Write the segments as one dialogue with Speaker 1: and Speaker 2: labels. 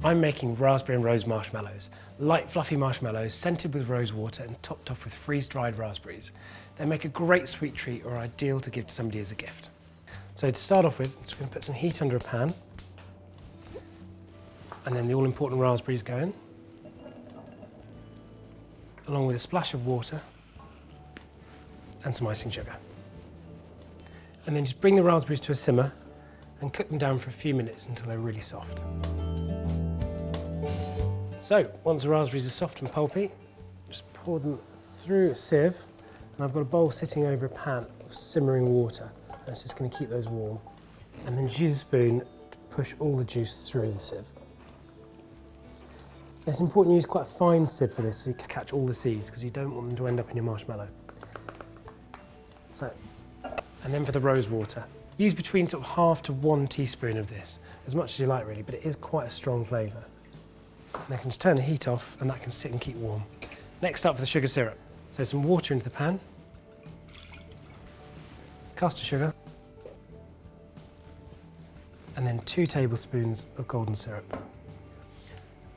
Speaker 1: I'm making raspberry and rose marshmallows. Light, fluffy marshmallows scented with rose water and topped off with freeze-dried raspberries. They make a great sweet treat or ideal to give to somebody as a gift. So to start off with, I'm just going to put some heat under a pan. And then the all-important raspberries go in, along with a splash of water and some icing sugar. And then just bring the raspberries to a simmer and cook them down for a few minutes until they're really soft. So, once the raspberries are soft and pulpy, just pour them through a sieve, and I've got a bowl sitting over a pan of simmering water, and it's just going to keep those warm. And then just use a spoon to push all the juice through the sieve. It's important to use quite a fine sieve for this so you can catch all the seeds, because you don't want them to end up in your marshmallow. So, and then for the rose water. Use between sort of half to 1 teaspoon of this, as much as you like really, but it is quite a strong flavour. And I can just turn the heat off and that can sit and keep warm. Next up for the sugar syrup. So some water into the pan, caster sugar, and then 2 tablespoons of golden syrup.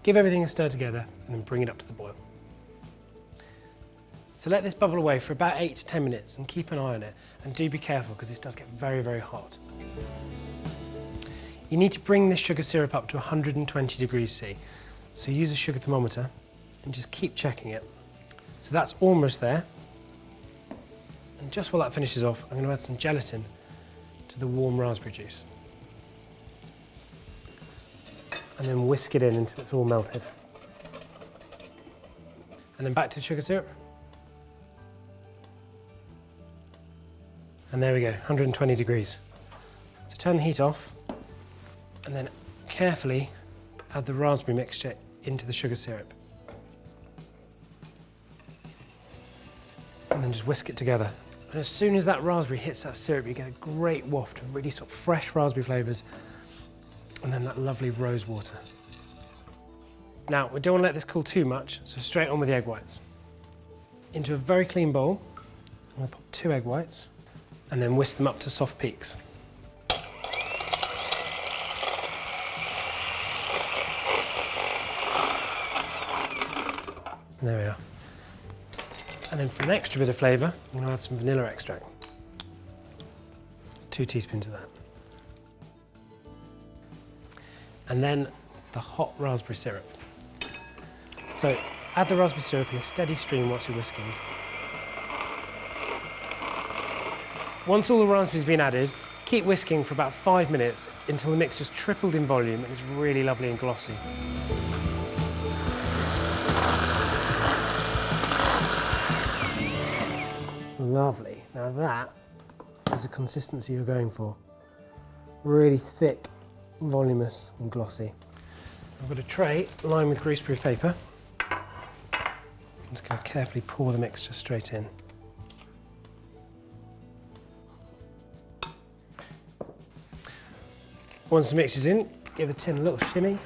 Speaker 1: Give everything a stir together and then bring it up to the boil. So let this bubble away for about 8 to 10 minutes and keep an eye on it, and do be careful because this does get very, very hot. You need to bring this sugar syrup up to 120 degrees C. So use a sugar thermometer and just keep checking it. So that's almost there. And just while that finishes off, I'm going to add some gelatin to the warm raspberry juice. And then whisk it in until it's all melted. And then back to the sugar syrup. And there we go, 120 degrees. So turn the heat off and then carefully add the raspberry mixture into the sugar syrup. And then just whisk it together. And as soon as that raspberry hits that syrup, you get a great waft of really sort of fresh raspberry flavours, and then that lovely rose water. Now, we don't want to let this cool too much, so straight on with the egg whites. Into a very clean bowl, I'm going to pop 2 egg whites, and then whisk them up to soft peaks. And there we are. And then for an extra bit of flavour, I'm going to add some vanilla extract. 2 teaspoons of that. And then the hot raspberry syrup. So add the raspberry syrup in a steady stream whilst you're whisking. Once all the raspberries have been added, keep whisking for about 5 minutes until the mixture's tripled in volume and it's really lovely and glossy. Lovely. Now that is the consistency you're going for. Really thick, voluminous and glossy. I've got a tray lined with greaseproof paper. I'm just going to carefully pour the mixture straight in. Once the mixture's in, give the tin a little shimmy,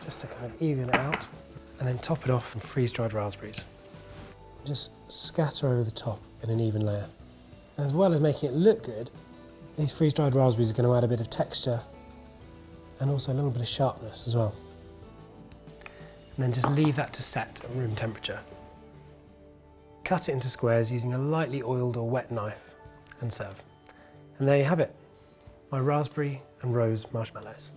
Speaker 1: just to kind of even it out, and then top it off with freeze-dried raspberries. Just scatter over the top in an even layer. And as well as making it look good, these freeze-dried raspberries are going to add a bit of texture and also a little bit of sharpness as well. And then just leave that to set at room temperature. Cut it into squares using a lightly oiled or wet knife and serve. And there you have it, my raspberry and rose marshmallows.